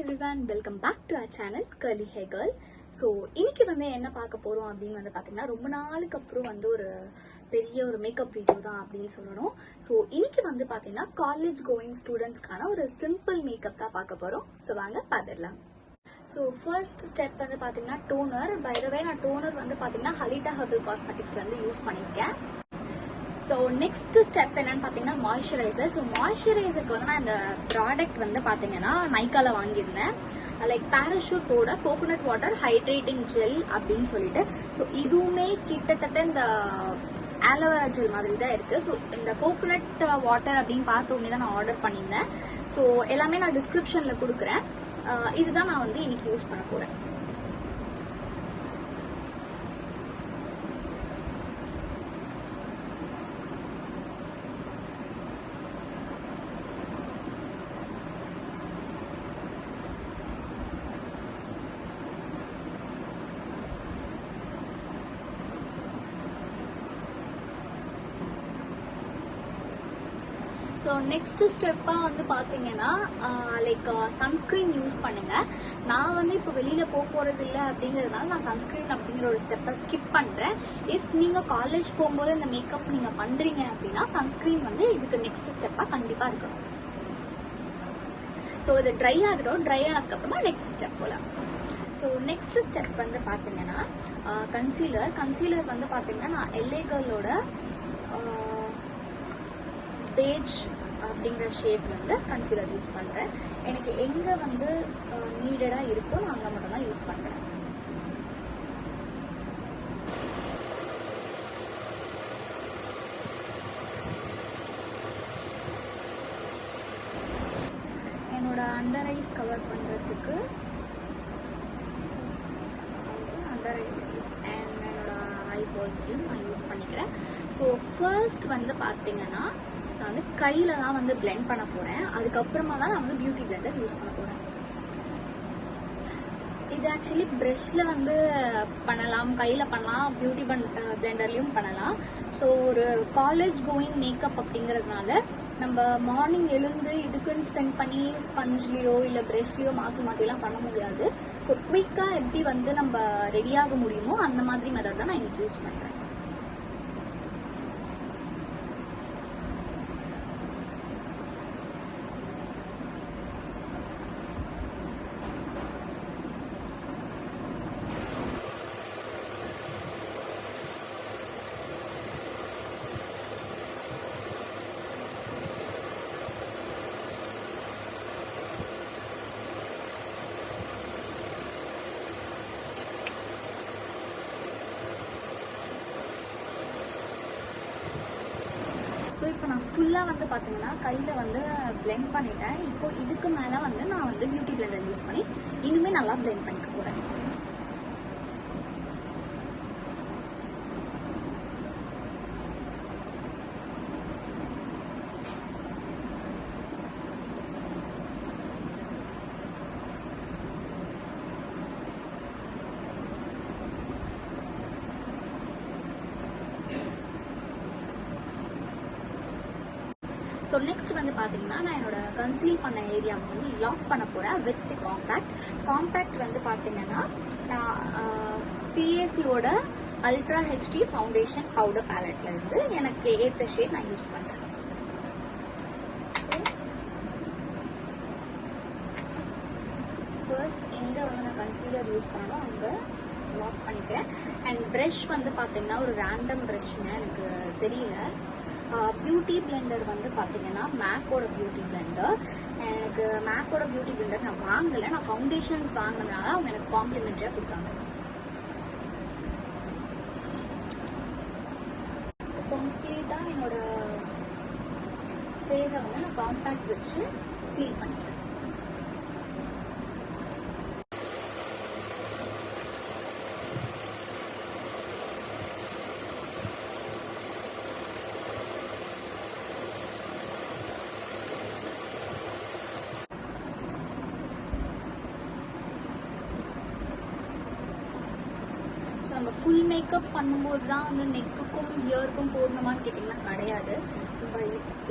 everyone, welcome back to our channel Curly Hair Girl. So இன்னைக்கு வந்து என்ன பார்க்க போறோம் அப்படின்னு வந்து பாத்தீங்கன்னா ரொம்ப நாளுக்கு அப்புறம் வந்து ஒரு பெரிய ஒரு மேக்கப் வீடியோ தான் அப்படின்னு சொல்லணும். ஸோ இன்னைக்கு வந்து பாத்தீங்கன்னா காலேஜ் கோயிங் ஸ்டூடெண்ட்ஸ்க்கான ஒரு சிம்பிள் மேக்கப் தான் பார்க்க போறோம். ஸோ வாங்க பார்த்துடலாம். ஸோ ஃபர்ஸ்ட் ஸ்டெப் வந்து பாத்தீங்கன்னா டோனர். பை த வே நான் டோனர் வந்து பாத்தீங்கன்னா ஹலிட்டா ஹெர்பல் காஸ்மெட்டிக்ஸ்ல இருந்து யூஸ் பண்ணியிருக்கேன். ஸோ நெக்ஸ்ட் ஸ்டெப் என்னன்னு பார்த்தீங்கன்னா மாய்ஸ்சரைசர். ஸோ மாய்ஸ்சரைசருக்கு வந்து நான் இந்த ப்ராடக்ட் வந்து பார்த்தீங்கன்னா நைக்கால வாங்கியிருந்தேன். லைக் பேராஷூட்டோட கோகோனட் வாட்டர் ஹைட்ரேட்டிங் ஜெல் அப்படின்னு சொல்லிட்டு. ஸோ இதுவுமே கிட்டத்தட்ட இந்த ஆலோவேரா ஜெல் மாதிரி தான் இருக்கு. ஸோ இந்த கோகோனட் வாட்டர் அப்படின்னு பார்த்த உடனே தான் நான் ஆர்டர் பண்ணியிருந்தேன். ஸோ எல்லாமே நான் டிஸ்கிரிப்ஷன்ல கொடுக்குறேன். இதுதான் நான் வந்து இன்னைக்கு யூஸ் பண்ண போறேன். ஸோ நெக்ஸ்ட் ஸ்டெப்பாக வந்து பார்த்தீங்கன்னா லைக் சன்ஸ்க்ரீன் யூஸ் பண்ணுங்க. நான் வந்து இப்போ வெளியில் போகிறது இல்லை அப்படிங்கிறதுனால நான் சன்ஸ்க்ரீன் அப்படிங்கிற ஒரு ஸ்டெப்பை ஸ்கிப் பண்ணுறேன். இஃப் நீங்கள் காலேஜ் போகும்போது இந்த மேக்கப் நீங்கள் பண்ணுறீங்க அப்படின்னா சன்ஸ்க்ரீன் வந்து இதுக்கு நெக்ஸ்ட் ஸ்டெப்பாக கண்டிப்பாக இருக்கணும். ஸோ இது ட்ரை ஆகிடும். ட்ரை ஆனதுக்கப்புறமா நெக்ஸ்ட் ஸ்டெப் போகலாம். ஸோ நெக்ஸ்ட் ஸ்டெப் வந்து பார்த்தீங்கன்னா கன்சீலர் வந்து பார்த்தீங்கன்னா நான் LA Girlோட பேஜ் அப்படிங்கிற ஷேட் வந்து கன்சீலர் யூஸ் பண்ணுறேன். எனக்கு எங்கே வந்து நீடடாக இருக்கோ நான் அங்கே மட்டும் தான் யூஸ் பண்ணுறேன். என்னோட அண்டர் ஐஸ் கவர் பண்ணுறதுக்கு அண்டர் ஐஸ் அண்ட் என்னோட ஐபால்ஸ்லையும் நான் யூஸ் பண்ணிக்கிறேன். ஸோ ஃபர்ஸ்ட் வந்து பார்த்தீங்கன்னா நான் வந்து கையில தான் வந்து பிளெண்ட் பண்ண போறேன். அதுக்கப்புறமா தான் நான் வந்து பியூட்டி பிளெண்டர் யூஸ் பண்ண போறேன். இது ஆக்சுவலி ப்ரஷ்ல வந்து பண்ணலாம், கையில பண்ணலாம், பியூட்டி பிளெண்டர்லயும் பண்ணலாம். ஸோ ஒரு காலேஜ் கோயிங் மேக்கப் அப்படிங்கிறதுனால நம்ம மார்னிங் எழுந்து இதுக்குன்னு ஸ்பெண்ட் பண்ணி ஸ்பஞ்ச்லயோ இல்லை ப்ரஷ்லயோ மாற்றிலாம் பண்ண முடியாது. ஸோ குயிக்காக எப்படி வந்து நம்ம ரெடியாக முடியுமோ அந்த மாதிரி மெத்தட் தான் நான் இன்னைக்கு யூஸ் பண்ணுறேன். ஸோ இப்போ நான் ஃபுல்லாக வந்து பார்த்தீங்கன்னா கையில் வந்து பிளெண்ட் பண்ணிட்டேன். இப்போ இதுக்கு மேலே வந்து நான் வந்து பியூட்டி பிளெண்டர் யூஸ் பண்ணி இன்னுமே நல்லா பிளெண்ட் பண்ணிக்க போகிறேன். ஸோ நெக்ஸ்ட் வந்து பார்த்தீங்கன்னா நான் என்னோட கன்சீல் பண்ண ஏரியாவை வந்து லாக் பண்ண போகிறேன் வித் காம்பேக்ட் வந்து பார்த்தீங்கன்னா நான் PACயோட அல்ட்ரா HD ஃபவுண்டேஷன் பவுடர் பேலட்ல இருந்து எனக்கு ஏற்ற ஷேட் நான் யூஸ் பண்ணுறேன். ஃபர்ஸ்ட் எங்கே வந்து நான் கன்சீலர் யூஸ் பண்ணணும் அங்கே லாக் பண்ணிக்கிறேன். அண்ட் ப்ரஷ் வந்து பார்த்தீங்கன்னா ஒரு ரேண்டம் ப்ரஷ்ங்க, எனக்கு தெரியல. பியூட்டி பிளெண்டர் வந்து பார்த்தீங்கன்னா மேக்கோட பியூட்டி பிளெண்டர். எனக்கு மேக்கோட பியூட்டி பிளெண்டர் நான் வாங்கலை, நான் ஃபவுண்டேஷன்ஸ் வாங்கினதுனால அவங்க எனக்கு காம்ப்ளிமெண்ட்ரியாக கொடுத்தாங்க. ஸோ கம்ப்ளீட்டாக என்னோட ஃபேஸை வந்து நான் காம்பேக்ட் வச்சு சீல் பண்ணிக்கிறேன். நம்ம ஃபுல் மேக்கப் பண்ணும்போது தான் வந்து நெக்குக்கும் இயருக்கும் போடணுமான்னு கேட்டிங்கன்னா கிடையாது.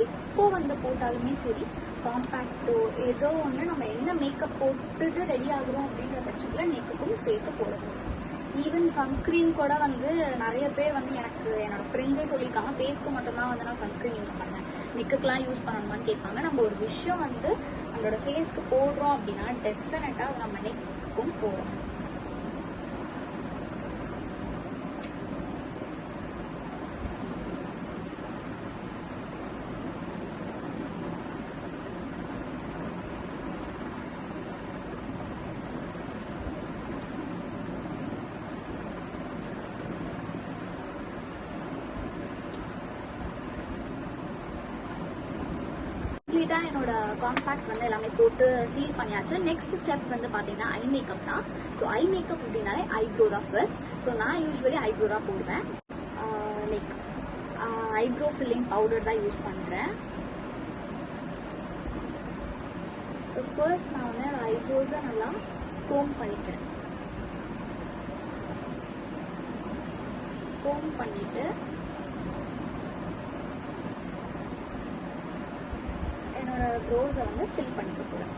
இப்போ வந்து போட்டாலுமே சரி, காம்பேக்டோ ஏதோ ஒன்று நம்ம என்ன மேக்கப் போட்டுட்டு ரெடி ஆகுறோம் அப்படின்ற பட்சத்தில் நெக்குக்கும் சேர்த்து போடணும். ஈவன் சன்ஸ்க்ரீன் கூட வந்து நிறைய பேர் வந்து எனக்கு என்னோட ஃப்ரெண்ட்ஸே சொல்லியிருக்காங்க, ஃபேஸ்க்கு மட்டும்தான் வந்து நான் சன்ஸ்க்ரீன் யூஸ் பண்ணேன், நெக்குக்கெலாம் யூஸ் பண்ணணுமான்னு கேட்பாங்க. நம்ம ஒரு விஷயம் வந்து நம்மளோட ஃபேஸ்க்கு போடுறோம் அப்படின்னா டெஃபினட்டாக அது நம்ம நெக்குக்கும் போடணும். கம்ப்ளீட்டாக என்னோட காம்பேக்ட் வந்து எல்லாமே போட்டு சீல் பண்ணியாச்சு. நெக்ஸ்ட் ஸ்டெப் வந்து பார்த்தீங்கன்னா ஐ மேக்கப் தான். ஸோ ஐ மேக்கப் அப்படின்னாலே ஐப்ரோ தான் ஃபர்ஸ்ட். ஸோ நான் யூஸ்வலி ஐப்ரோ தான் போடுவேன். லைக் ஐப்ரோ ஃபில்லிங் பவுடர் தான் யூஸ் பண்ணுறேன். ஸோ ஃபர்ஸ்ட் நான் வந்து என்னோட ஐப்ரோஸை நல்லா கோம் பண்ணிக்கிறேன். கோம் பண்ணிட்டு என்னோட ப்ரோஸை வந்து ஃபில் பண்ணிக்க போகிறேன்.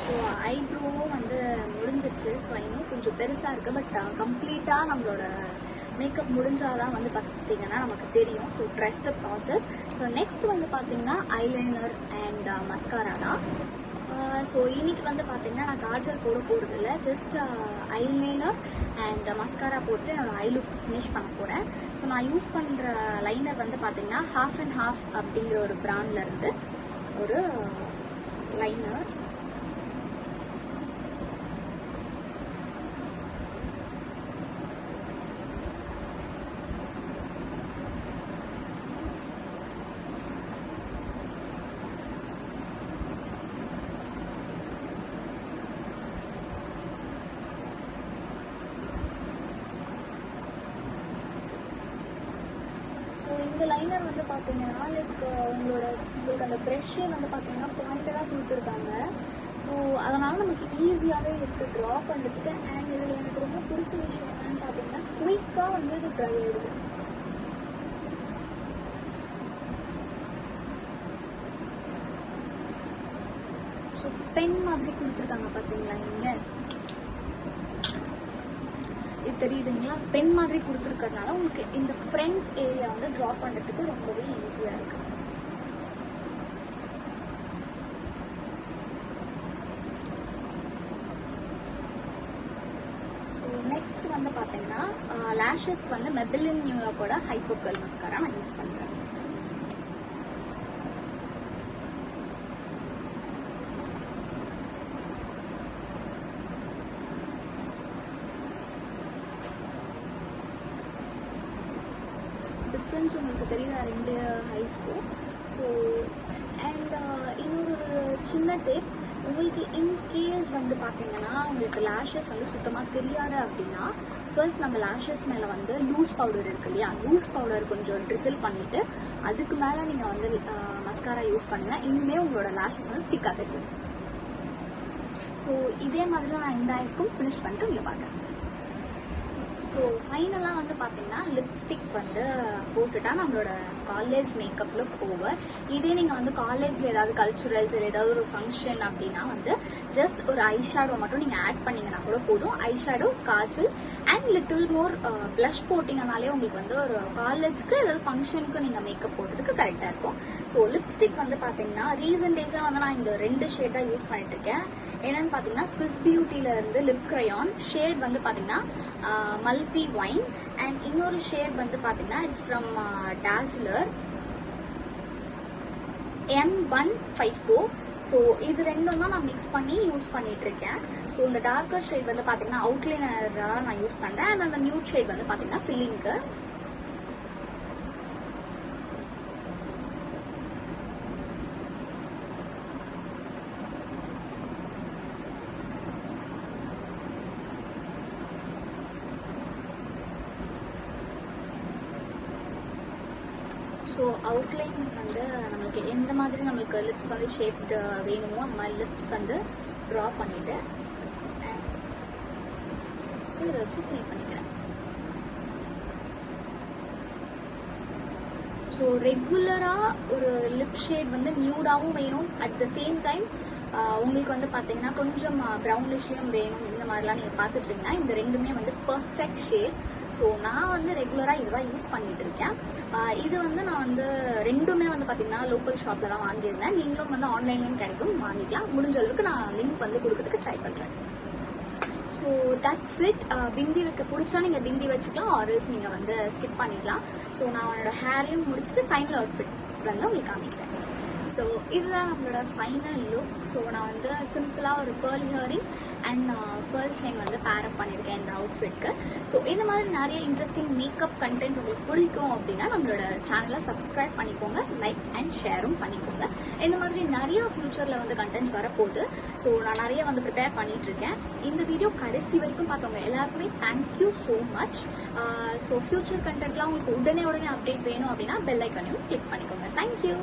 ஸோ ஐப்ரோவும் வந்து முடிஞ்சிருச்சு. ஸோ இன்னும் கொஞ்சம் பெருசாக இருக்குது. பட் கம்ப்ளீட்டாக நம்மளோட மேக்கப் முடிஞ்சாதான் வந்து பார்த்தீங்கன்னா நமக்கு தெரியும். So trust the process. So next வந்து பார்த்தீங்கன்னா ஐலைனர் அண்ட் மஸ்காரா தான். ஸோ இன்னைக்கு வந்து பார்த்தீங்கன்னா நான் காஜல் போட போகிறதில்ல, ஜஸ்ட் ஐலைனர் அண்ட் மஸ்காரா போட்டு என்னோட ஐ லுக் ஃபினிஷ் பண்ண போகிறேன். ஸோ நான் யூஸ் பண்ணுற லைனர் வந்து பார்த்தீங்கன்னா ஹாஃப் அண்ட் ஹாஃப் அப்படிங்கிற ஒரு பிராண்ட்லேருந்து ஒரு லைனர். ஸோ இந்த லைனர் வந்து பார்த்தீங்கன்னா லைக் உங்களுக்கு அந்த ப்ரெஷ்ஷே வந்து பார்த்தீங்கன்னா பாயிண்டடாக கொடுத்துருக்காங்க. ஸோ அதனால் நமக்கு ஈஸியாகவே இருக்குது ட்ரா பண்ணுறதுக்கு. அண்ட் இதில் எனக்கு ரொம்ப பிடிச்ச விஷயம் என்னன்னு பார்த்தீங்கன்னா குயிக்காக வந்து இது ட்ரை ஆகிடுது. ஸோ பென் மாதிரி கொடுத்துருக்காங்க பார்த்தீங்களா, இங்கே இது தெரியுதுங்களா, பென் மாதிரி கொடுத்துருக்கறதுனால உங்களுக்கு இந்த ஃப்ரண்ட் ஏரியா வந்து ட்ரா பண்ணுறதுக்கு ரொம்பவே ஈஸியாக இருக்கு. ஸோ நெக்ஸ்ட் வந்து பார்த்தீங்கன்னா லேஷஸ்க்கு வந்து மெபிலின் நியூயார்க்கோட ஹைப்போ கர்ல் மஸ்காரா நான் யூஸ் பண்ணுறேன். டிஃப்ரென்ஸ் உங்களுக்கு தெரியுதா ரெண்டு ஹைஸ்க்கும். ஸோ அண்ட் இன்னொரு சின்ன டிப், உங்களுக்கு இன்கேஸ் வந்து பார்த்தீங்கன்னா உங்களுக்கு லேஷஸ் வந்து சுத்தமாக தெரியாது அப்படின்னா ஃபர்ஸ்ட் நம்ம லேஷஸ் மேலே வந்து லூஸ் பவுடர் இருக்கு இல்லையா, லூஸ் பவுடர் கொஞ்சம் ட்ரிசில் பண்ணிவிட்டு அதுக்கு மேலே நீங்கள் வந்து மஸ்காரா யூஸ் பண்ணிங்கன்னா இன்னுமே உங்களோட லேஷஸ் வந்து திக்காக தெரியும். ஸோ இதே மாதிரி தான் நான் இந்த ஐஸ்க்கும் ஃபினிஷ் பண்ணிட்டு இங்கே பார்க்குறேன். ஸோ ஃபைனலாக வந்து பார்த்தீங்கன்னா லிப்ஸ்டிக் வந்து போட்டுட்டா நம்மளோட காலேஜ் மேக்கப் லுக் ஓவர். இதே நீங்கள் வந்து காலேஜில் ஏதாவது கல்ச்சுரல்ஸ் இல்லை ஏதாவது ஒரு ஃபங்க்ஷன் அப்படின்னா வந்து ஜஸ்ட் ஒரு ஐ ஷேடோ மட்டும் நீங்கள் ஆட் பண்ணிங்கன்னா கூட போதும். Eye shadow, kajal and little more blush போட்டிங்கனாலே உங்களுக்கு வந்து ஒரு காலேஜ்க்கு ஏதாவது ஃபங்க்ஷனுக்கு நீங்கள் மேக்கப் போடுறதுக்கு கரெக்டாக இருக்கும். ஸோ லிப்ஸ்டிக் வந்து பார்த்தீங்கன்னா ரீசன்ட் டேஸாக வந்து நான் இந்த 2 ஷேட் தான் யூஸ் பண்ணிட்டு இருக்கேன். என்னன்னு பார்த்தீங்கன்னா ஸ்விஸ் பியூட்டில இருந்து லிப் கிரையான் ஷேட் வந்து பார்த்தீங்கன்னா மல்பி வைன் அண்ட் இன்னொரு ஷேட் வந்து பார்த்தீங்கன்னா it's from Dazller M154. So இது ரெண்டும் தான் நான் மிக்ஸ் பண்ணி யூஸ் பண்ணிட்டு இருக்கேன். ஸோ இந்த டார்க்கர் ஷேட் வந்து பார்த்தீங்கன்னா அவுட்லைனராக நான் யூஸ் பண்ணுறேன். அண்ட் அந்த நியூட் ஷேட் வந்து பார்த்தீங்கன்னா ஃபில்லிங்க்கு. ஸோ அவுட்லைன் வந்து நமக்கு எந்த மாதிரி நம்மளுக்கு லிப்ஸ் வந்து ஷேப்டு வேணுமோ அந்த மாதிரி லிப்ஸ் வந்து ட்ரா பண்ணிவிட்டு ஸோ இதை வச்சு ஃபில் பண்ணிக்கிறேன். ஸோ ரெகுலராக ஒரு லிப் ஷேட் வந்து நியூடாகவும் வேணும், அட் த சேம் டைம் உங்களுக்கு வந்து பார்த்தீங்கன்னா கொஞ்சம் ப்ரௌனிஷ்லேயும் வேணும். இந்த மாதிரிலாம் நீங்கள் பார்த்துட்ருக்கீங்கன்னா இந்த ரெண்டுமே வந்து பர்ஃபெக்ட் ஷேட். ஸோ நான் வந்து ரெகுலராக இதுதான் யூஸ் பண்ணிட்டு இருக்கேன். இது வந்து நான் வந்து ரெண்டுமே வந்து பார்த்தீங்கன்னா லோக்கல் ஷாப்பில் தான் வாங்கியிருந்தேன். நீங்களும் வந்து ஆன்லைன்லேயும் கிடைக்கும், வாங்கிக்கலாம். முடிஞ்ச அளவுக்கு நான் லிங்க் வந்து கொடுக்கறதுக்கு ட்ரை பண்ணுறேன். So that's it. பிந்தி வைக்க பிடிச்சா நீங்கள் பிந்தி வச்சுக்கலாம், ஆர்எல்ஸ் நீங்கள் வந்து ஸ்கிப் பண்ணிடலாம். ஸோ நான் என்னோட ஹேரையும் முடிச்சுட்டு ஃபைனல் அவுட்ஃபிட் வந்து உங்களுக்கு காமிக்கிறேன். ஸோ இதுதான் நம்மளோட ஃபைனல் லுக். ஸோ நான் வந்து சிம்பிளாக ஒரு pearl hearing and pearl chain வந்து பேரப் பண்ணியிருக்கேன் இந்த அவுட்ஃபிட்க்கு. ஸோ இந்த மாதிரி நிறைய இன்ட்ரெஸ்டிங் மேக்கப் கண்டென்ட் உங்களுக்கு பிடிக்கும் அப்படின்னா நம்மளோட சேனலை சப்ஸ்கிரைப் பண்ணிக்கோங்க, லைக் அண்ட் ஷேரும் பண்ணிக்கோங்க. இந்த மாதிரி நிறைய ஃபியூச்சரில் வந்து கண்டென்ட்ஸ் வரப்போகுது. ஸோ நான் நிறைய வந்து ப்ரிப்பேர் பண்ணிட்டு இருக்கேன். இந்த வீடியோ கடைசி வரைக்கும் பார்த்தவங்க எல்லாருக்குமே thank you so much. So future கண்டென்ட்லாம் உங்களுக்கு உடனே அப்டேட் வேணும் அப்படின்னா பெல் ஐக்கானையும் கிளிக் பண்ணிக்கோங்க. தேங்க்யூ.